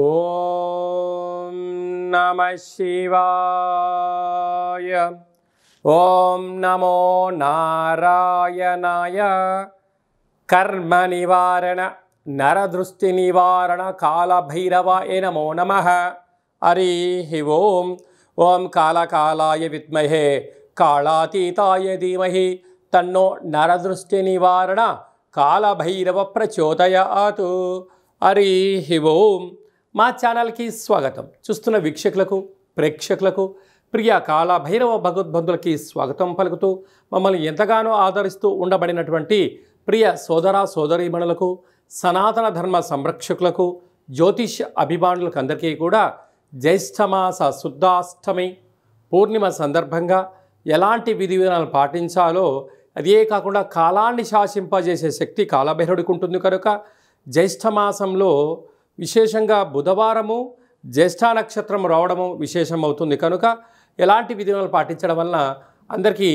ఓం నమః శివాయ. ఓం నమో నారాయణాయ. కర్మ నివారణ నరదృష్టి నివారణ కాళభైరవాయ నమో నమః. హరి ఓం. ఓం కాళకాలాయ విద్మహే కాళాతీతాయ ధీమహి తన్నో నరదృష్టి నివారణ కాళభైరవ ప్రచోదయాతు. హరి ఓం. మా ఛానల్కి స్వాగతం. చూస్తున్న వీక్షకులకు ప్రేక్షకులకు ప్రియ కాళభైరవ భగవద్బంధులకి స్వాగతం పలుకుతూ మమ్మల్ని ఎంతగానో ఆదరిస్తూ ఉండబడినటువంటి ప్రియ సోదర సోదరీమణులకు సనాతన ధర్మ సంరక్షకులకు జ్యోతిష్ అభిమానులకు అందరికీ కూడా జ్యేష్ఠమాస శుద్ధాష్టమి పూర్ణిమ సందర్భంగా ఎలాంటి విధి విధానాలు పాటించాలో అదే కాకుండా కాలాన్ని శాసింపజేసే శక్తి కాళభైరవుడికి ఉంటుంది కనుక జ్యేష్ఠమాసంలో విశేషంగా బుధవారము జ్యేష్ఠ నక్షత్రం రావడము విశేషం అవుతుంది కనుక ఎలాంటి విధానాలు పాటించడం వలన అందరికీ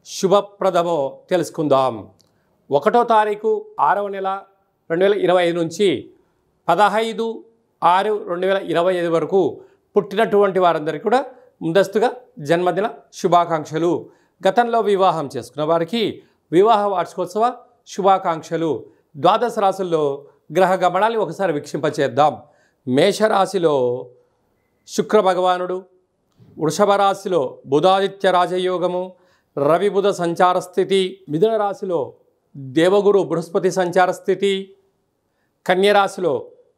శుభప్రదమో తెలుసుకుందాం. 1వ తారీఖు 6వ నెల 2025 నుంచి 15/6/2025 వరకు పుట్టినటువంటి వారందరికీ కూడా ముందస్తుగా జన్మదిన శుభాకాంక్షలు. గతంలో వివాహం చేసుకున్న వారికి వివాహ వార్షికోత్సవ శుభాకాంక్షలు. ద్వాదశ రాశుల్లో గ్రహ గమనాన్ని ఒకసారి వీక్షింపచేద్దాం. మేషరాశిలో శుక్ర భగవానుడు, వృషభ రాశిలో బుధాదిత్య రాజయోగము, రవి బుధ సంచార స్థితి, మిథున రాశిలో దేవగురు బృహస్పతి సంచార స్థితి, కన్యరాశిలో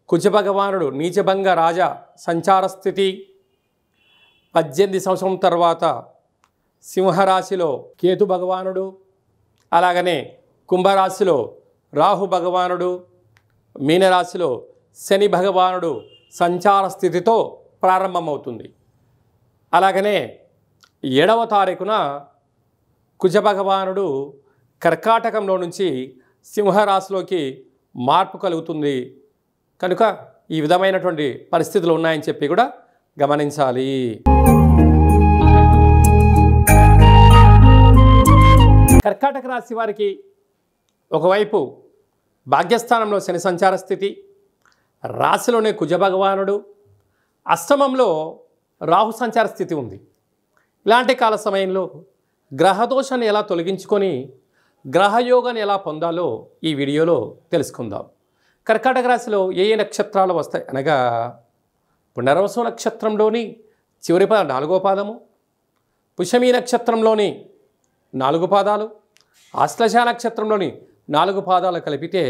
కుజ భగవానుడు నీచభంగ రాజ సంచార స్థితి, 18 సంవత్సరం తర్వాత సింహరాశిలో కేతు భగవానుడు, అలాగనే కుంభరాశిలో రాహు భగవానుడు, మీనరాశిలో శని భగవానుడు సంచార స్థితితో ప్రారంభమవుతుంది. అలాగనే 7వ తారీఖున కుజ భగవానుడు కర్కాటకంలో నుంచి సింహరాశిలోకి మార్పు కలుగుతుంది కనుక ఈ విధమైనటువంటి పరిస్థితులు ఉన్నాయని చెప్పి కూడా గమనించాలి. కర్కాటక రాశి వారికి ఒకవైపు భాగ్యస్థానంలో శని సంచార స్థితి, రాశిలోనే కుజ భగవానుడు, అష్టమంలో రాహు సంచార స్థితి ఉంది. ఇలాంటి కాల సమయంలో గ్రహదోషాన్ని ఎలా తొలగించుకొని గ్రహయోగాన్ని ఎలా పొందాలో ఈ వీడియోలో తెలుసుకుందాం. కర్కాటక రాశిలో ఏ ఏ నక్షత్రాలు వస్తాయి అనగా పునర్వసు నక్షత్రంలోని చివరి పాదం 4వ పాదము, పుష్యమి నక్షత్రంలోని 4 పాదాలు, ఆశ్లేష నక్షత్రంలోని 4 పాదాలు కలిపితే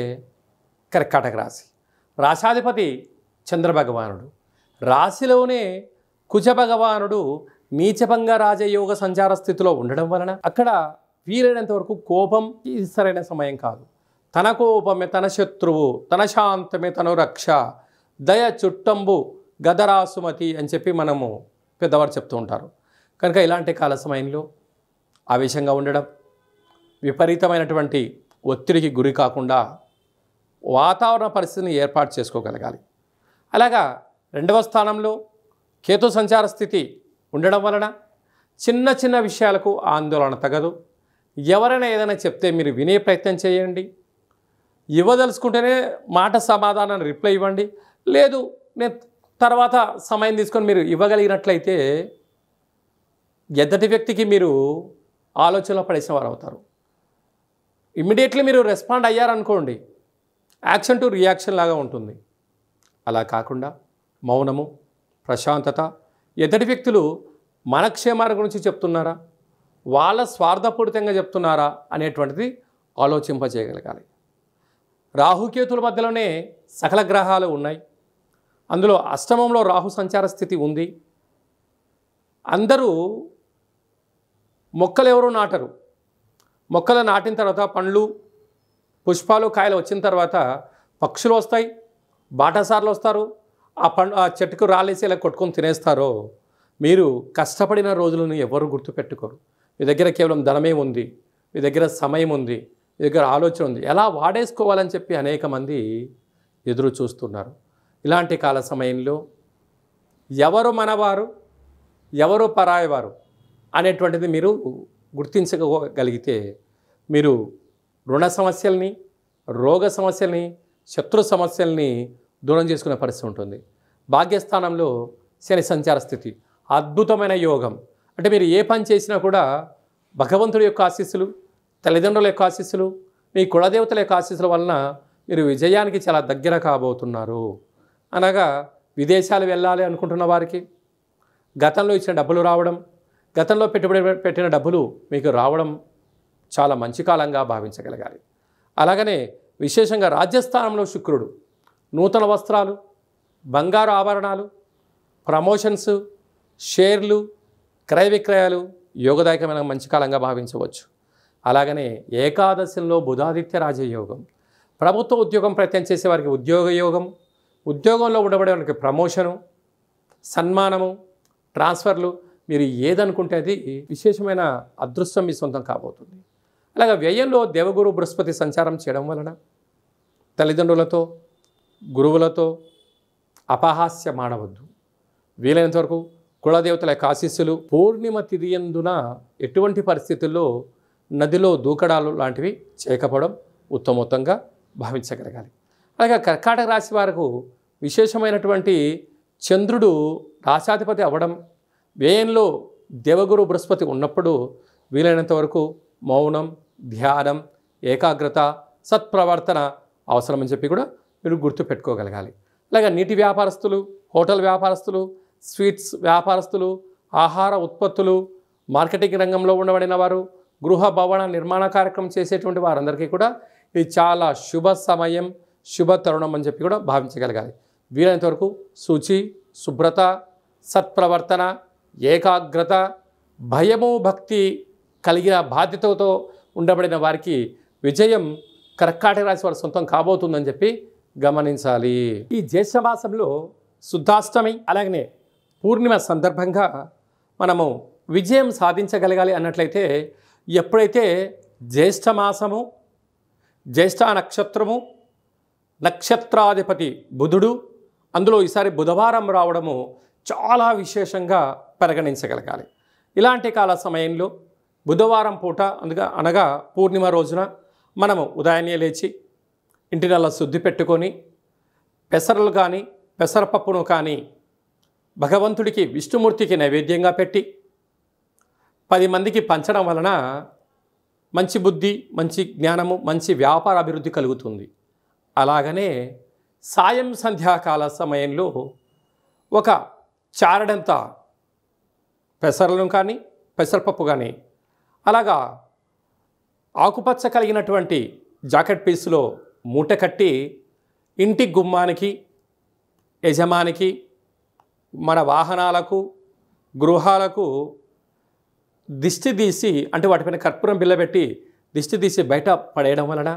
కర్కాటక రాశి. రాశాధిపతి చంద్రభగవానుడు, రాశిలోనే కుజ భగవానుడు నీచభంగ రాజయోగ సంచార స్థితిలో ఉండడం వలన అక్కడ వీలైనంత వరకు కోపం ఇది సరైన సమయం కాదు. తన కోపమే తన శత్రువు, తన శాంతమే తను రక్ష, దయ చుట్టంబు గదరాసుమతి అని చెప్పి మనము పెద్దవారు చెప్తూ ఉంటారు. కనుక ఇలాంటి కాల సమయంలో ఆవేశంగా ఉండడం, విపరీతమైనటువంటి ఒత్తిడికి గురి కాకుండా వాతావరణ పరిస్థితిని ఏర్పాటు చేసుకోగలగాలి. అలాగా 2వ స్థానంలో కేతు సంచార స్థితి ఉండడం వలన చిన్న చిన్న విషయాలకు ఆందోళన తగదు. ఎవరైనా ఏదైనా చెప్తే మీరు వినే ప్రయత్నం చేయండి. ఇవ్వదలుచుకుంటేనే మాట సమాధానాన్ని రిప్లై ఇవ్వండి. లేదు నేను తర్వాత సమయం తీసుకొని మీరు ఇవ్వగలిగినట్లయితే ఎద్దటి వ్యక్తికి మీరు ఆలోచనలో పడేసిన వారు అవుతారు. ఇమ్మీడియట్లీ మీరు రెస్పాండ్ అయ్యారనుకోండి, యాక్షన్ టు రియాక్షన్ లాగా ఉంటుంది. అలా కాకుండా మౌనము, ప్రశాంతత, ఎదుటి వ్యక్తులు మన క్షేమాల గురించి చెప్తున్నారా, వాళ్ళ స్వార్థపూరితంగా చెప్తున్నారా అనేటువంటిది ఆలోచింపజేయగలగాలి. రాహుకేతుల మధ్యలోనే సకల గ్రహాలు ఉన్నాయి. అందులో అష్టమంలో రాహు సంచార స్థితి ఉంది. అందరూ మొక్కలు ఎవరు నాటరు. మొక్కలు నాటిన తర్వాత పండ్లు, పుష్పాలు, కాయలు వచ్చిన తర్వాత పక్షులు వస్తాయి, బాటసార్లు వస్తారు, ఆ చెట్టుకు రాలేసి ఇలా కొట్టుకొని తినేస్తారో మీరు కష్టపడిన రోజులను ఎవరు గుర్తుపెట్టుకోరు. మీ దగ్గర కేవలం ధనమే ఉంది, మీ దగ్గర సమయం ఉంది, మీ దగ్గర ఆలోచన ఉంది, ఎలా వాడేసుకోవాలని చెప్పి అనేక మంది ఎదురు చూస్తున్నారు. ఇలాంటి కాల సమయంలో ఎవరు మనవారు, ఎవరు పరాయవారు అనేటువంటిది మీరు గుర్తించగలిగితే మీరు రుణ సమస్యల్ని, రోగ సమస్యల్ని, శత్రు సమస్యల్ని దూరం చేసుకునే పరిస్థితి ఉంటుంది. భాగ్యస్థానంలో శని సంచార స్థితి అద్భుతమైన యోగం. అంటే మీరు ఏ పని చేసినా కూడా భగవంతుడి యొక్క ఆశీస్సులు, తల్లిదండ్రుల యొక్క ఆశీస్సులు, మీ కులదేవతల యొక్క ఆశీస్సుల వలన మీరు విజయానికి చాలా దగ్గర కాబోతున్నారు. అనగా విదేశాలు వెళ్ళాలి అనుకుంటున్న వారికి గతంలో ఇచ్చిన డబ్బులు రావడం, గతంలో పెట్టిన డబ్బులు మీకు రావడం చాలా మంచి కాలంగా భావించగలగాలి. అలాగనే విశేషంగా రాజ్యస్థానంలో శుక్రుడు నూతన వస్త్రాలు, బంగారు ఆభరణాలు, ప్రమోషన్స్, షేర్లు, క్రయ విక్రయాలు యోగదాయకమైన మంచి కాలంగా భావించవచ్చు. అలాగనే ఏకాదశిలో బుధాదిత్య రాజయోగం, ప్రభుత్వ ఉద్యోగం ప్రయత్నం చేసే వారికి ఉద్యోగ యోగం, ఉద్యోగంలో ఉండబడే వారికి ప్రమోషను, సన్మానము, ట్రాన్స్ఫర్లు, మీరు ఏదనుకుంటే అది విశేషమైన అదృష్టం మీ సొంతం కాబోతుంది. అలాగే వ్యయంలో దేవగురు బృహస్పతి సంచారం చేయడం వలన తల్లిదండ్రులతో, గురువులతో అపహాస్యం ఆడవద్దు. వీలైనంత వరకు కులదేవతల యొక్క ఆశీస్సులు, పూర్ణిమ తిథియందున ఎటువంటి పరిస్థితుల్లో నదిలో దూకడాలు లాంటివి చేయకపోవడం ఉత్తమోత్తంగా భావించగలగాలి. అలాగే కర్కాటక రాశి వారికి విశేషమైనటువంటి చంద్రుడు రాశాధిపతి అవ్వడం, వ్యయంలో దేవగురు బృహస్పతి ఉన్నప్పుడు వీలైనంత వరకు మౌనం, ధ్యానం, ఏకాగ్రత, సత్ప్రవర్తన అవసరమని చెప్పి కూడా మీరు గుర్తుపెట్టుకోగలగాలి. అలాగే నీటి వ్యాపారస్తులు, హోటల్ వ్యాపారస్తులు, స్వీట్స్ వ్యాపారస్తులు, ఆహార ఉత్పత్తులు, మార్కెటింగ్ రంగంలో ఉండబడిన వారు, గృహ భవన నిర్మాణ కార్యక్రమం చేసేటువంటి వారందరికీ కూడా ఇది చాలా శుభ సమయం, శుభ తరుణం అని చెప్పి కూడా భావించగలగాలి. వీలైనంత వరకు శుచి, శుభ్రత, సత్ప్రవర్తన, ఏకాగ్రత, భయము, భక్తి కలిగిన బాధ్యతతో ఉండబడిన వారికి విజయం కర్కాటక రాశి వారి సొంతం కాబోతుందని చెప్పి గమనించాలి. ఈ జ్యేష్ఠ మాసంలో శుద్ధాష్టమి అలాగనే పూర్ణిమ సందర్భంగా మనము విజయం సాధించగలగాలి అన్నట్లయితే ఎప్పుడైతే జ్యేష్ఠ మాసము, జ్యేష్ఠ నక్షత్రము, నక్షత్రాధిపతి బుధుడు, అందులో ఈసారి బుధవారం రావడము చాలా విశేషంగా పరిగణించగలగాలి. ఇలాంటి కాల సమయంలో బుధవారం పూట అనగా పూర్ణిమ రోజున మనము ఉదయాన్నే లేచి ఇంటి నల్ల శుద్ధి పెట్టుకొని పెసరలు కానీ పెసరపప్పును కానీ భగవంతుడికి విష్ణుమూర్తికి నైవేద్యంగా పెట్టి 10 మందికి పంచడం వలన మంచి బుద్ధి, మంచి జ్ఞానము, మంచి వ్యాపార అభివృద్ధి కలుగుతుంది. అలాగనే సాయం సంధ్యాకాల సమయంలో ఒక చారడంత పెసరలను కానీ పెసరపప్పు కానీ అలాగా ఆకుపచ్చ కలిగినటువంటి జాకెట్ పీసులో మూట కట్టి ఇంటి గుమ్మానికి, యజమానికి, మన వాహనాలకు, గృహాలకు దిష్టి తీసి అంటే వాటిపైన కర్పూరం బిళ్ళ పెట్టి దిష్టి తీసి బయట పడేయడం వలన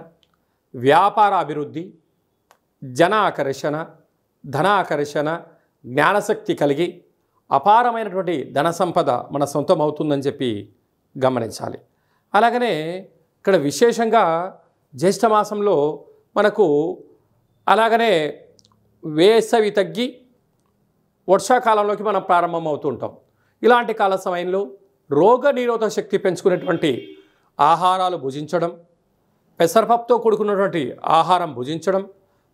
వ్యాపార అభివృద్ధి, జన ఆకర్షణ, ధన ఆకర్షణ, జ్ఞానశక్తి కలిగి అపారమైనటువంటి ధన సంపద మన సొంతం అవుతుందని చెప్పి గమనించాలి. అలాగనే ఇక్కడ విశేషంగా జ్యేష్ఠమాసంలో మనకు అలాగనే వేసవి తగ్గి వర్షాకాలంలోకి మనం ప్రారంభం అవుతుంటాం. ఇలాంటి కాల సమయంలో రోగ నిరోధక శక్తి పెంచుకునేటువంటి ఆహారాలు భుజించడం, పెసరపప్పుతో కూడుకున్నటువంటి ఆహారం భుజించడం,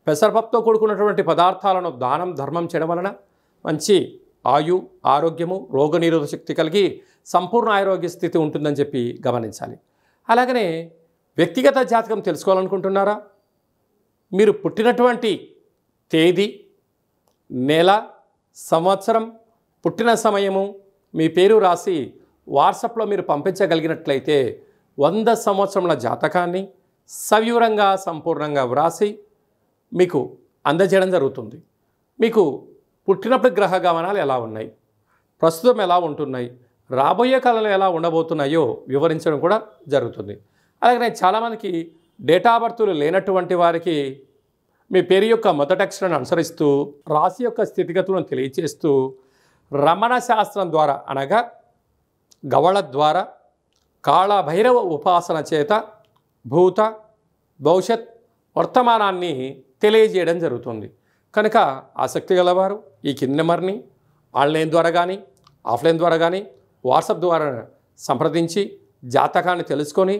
పెసరపప్పుతో కూడుకున్నటువంటి పదార్థాలను దానం ధర్మం చేయడం వలన మంచి ఆరోగ్యము, రోగ నిరోధక శక్తి కలిగి సంపూర్ణ ఆరోగ్య స్థితి ఉంటుందని చెప్పి గమనించాలి. అలాగనే వ్యక్తిగత జాతకం తెలుసుకోవాలనుకుంటున్నారా? మీరు పుట్టినటువంటి తేదీ, నెల, సంవత్సరం, పుట్టిన సమయము, మీ పేరు రాసి వాట్సాప్లో మీరు పంపించగలిగినట్లయితే 100 సంవత్సరముల జాతకాన్ని సవివరంగా సంపూర్ణంగా వ్రాసి మీకు అందజేయడం జరుగుతుంది. మీకు పుట్టినప్పుడు గ్రహ గమనాలు ఎలా ఉన్నాయి, ప్రస్తుతం ఎలా ఉంటున్నాయి, రాబోయే కాలంలో ఎలా ఉండబోతున్నాయో వివరించడం కూడా జరుగుతుంది. అలాగే చాలామందికి డేటా బర్తులు లేనటువంటి వారికి మీ పేరు యొక్క మొదటి అక్షరాన్ని అనుసరిస్తూ రాశి యొక్క స్థితిగతులను తెలియచేస్తూ రమణ శాస్త్రం ద్వారా అనగా గవళ ద్వారా కాళభైరవ ఉపాసన చేత భూత, భవిష్యత్, వర్తమానాన్ని తెలియజేయడం జరుగుతుంది. కనుక ఆసక్తి గలవారు ఈ కింది నెంబర్ని ఆన్లైన్ ద్వారా కానీ ఆఫ్లైన్ ద్వారా కానీ వాట్సాప్ ద్వారా సంప్రదించి జాతకాన్ని తెలుసుకొని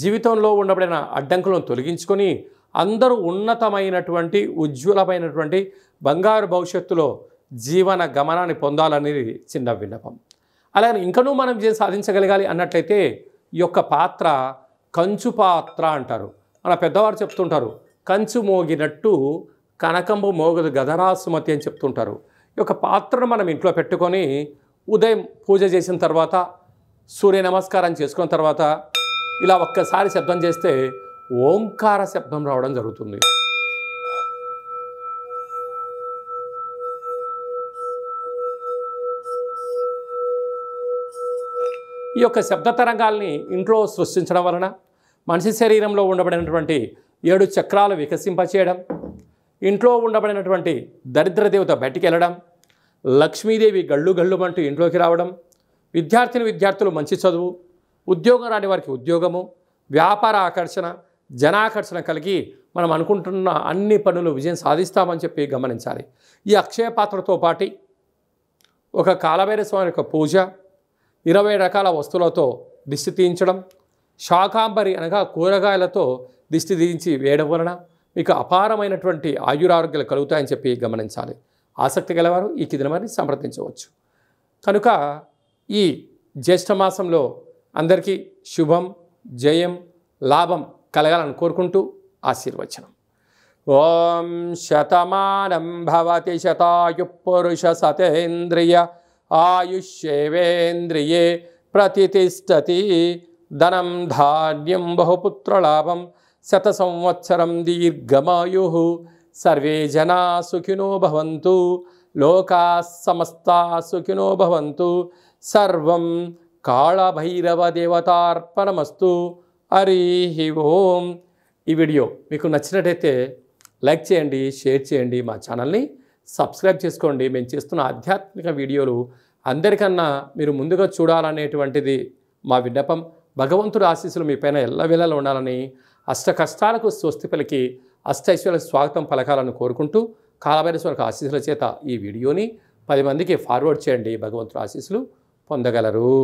జీవితంలో ఉండబడిన అడ్డంకులను తొలగించుకొని అందరూ ఉన్నతమైనటువంటి ఉజ్వలమైనటువంటి బంగారు భవిష్యత్తులో జీవన గమనాన్ని పొందాలనేది చిన్న విన్నపం. అలాగే ఇంకనూ మనం విజయం సాధించగలగాలి అన్నట్లయితే ఈ యొక్క పాత్ర కంచు పాత్ర అంటారు. మన పెద్దవారు చెప్తుంటారు, కంచు మోగినట్టు కనకంబు మోగదు గదరా సుమతి అని చెప్తుంటారు. ఈ యొక్క పాత్రను మనం ఇంట్లో పెట్టుకొని ఉదయం పూజ చేసిన తర్వాత, సూర్య నమస్కారం చేసుకున్న తర్వాత ఇలా ఒక్కసారి శబ్దం చేస్తే ఓంకార శబ్దం రావడం జరుగుతుంది. ఈ యొక్క శబ్ద తరంగాల్ని ఇంట్లో సృష్టించడం వలన మనిషి శరీరంలో ఉండబడినటువంటి 7 చక్రాలు వికసింపచేయడం, ఇంట్లో ఉండబడినటువంటి దరిద్ర దేవత బయటికి వెళ్ళడం, లక్ష్మీదేవి గళ్ళు గళ్ళుమంటూ ఇంట్లోకి రావడం, విద్యార్థులు మంచి చదువు, ఉద్యోగం రాని వారికి ఉద్యోగము, వ్యాపార ఆకర్షణ, జనాకర్షణ కలిగి మనం అనుకుంటున్న అన్ని పనులు విజయం సాధిస్తామని చెప్పి గమనించాలి. ఈ అక్షయ పాత్రతో పాటు ఒక కాలభైరవ స్వామి యొక్క పూజ, 20 రకాల వస్తువులతో దిష్టి తీయించడం, శాకాంబరి అనగా కూరగాయలతో దిష్టి తీయించి వేయడం వలన మీకు అపారమైనటువంటి ఆయురారోగ్యాలు కలుగుతాయని చెప్పి గమనించాలి. ఆసక్తి గలవారు ఈ కింది నెంబర్ని సంప్రదించవచ్చు. కనుక ఈ జ్యేష్ఠమాసంలో అందరికీ శుభం, జయం, లాభం కలగాలని కోరుకుంటూ ఆశీర్వచనం. ఓం శతమానం భవతి శతాయు పురుష సతేంద్రియ ఆయుష్యేవేంద్రియే ప్రతిష్టతి. ధనం ధాన్యం బహుపుత్రలాభం శత సంవత్సరం దీర్ఘమాయు. సర్వే జనా సుఖినో భవంతు. లోకా సమస్తా సుఖినో భవంతు. సర్వం కాళభైరవ దేవతార్పణమస్తు. హరి ఓం. ఈ వీడియో మీకు నచ్చినట్టయితే లైక్ చేయండి, షేర్ చేయండి, మా ఛానల్ని సబ్స్క్రైబ్ చేసుకోండి. మేము చేస్తున్న ఆధ్యాత్మిక వీడియోలు అందరికన్నా మీరు ముందుగా చూడాలనేటువంటిది మా విన్నపం. భగవంతుడి ఆశీస్సులు మీ పైన ఎల్లవేళలా ఉండాలని, అష్ట కష్టాలకు స్వస్తి పలికి అష్టైశ్వర్యాలకు స్వాగతం పలకాలని కోరుకుంటూ కాలభైరవ ఆశీస్సుల చేత ఈ వీడియోని 10 మందికి ఫార్వర్డ్ చేయండి. భగవంతుడి ఆశీస్సులు పొందగలరు.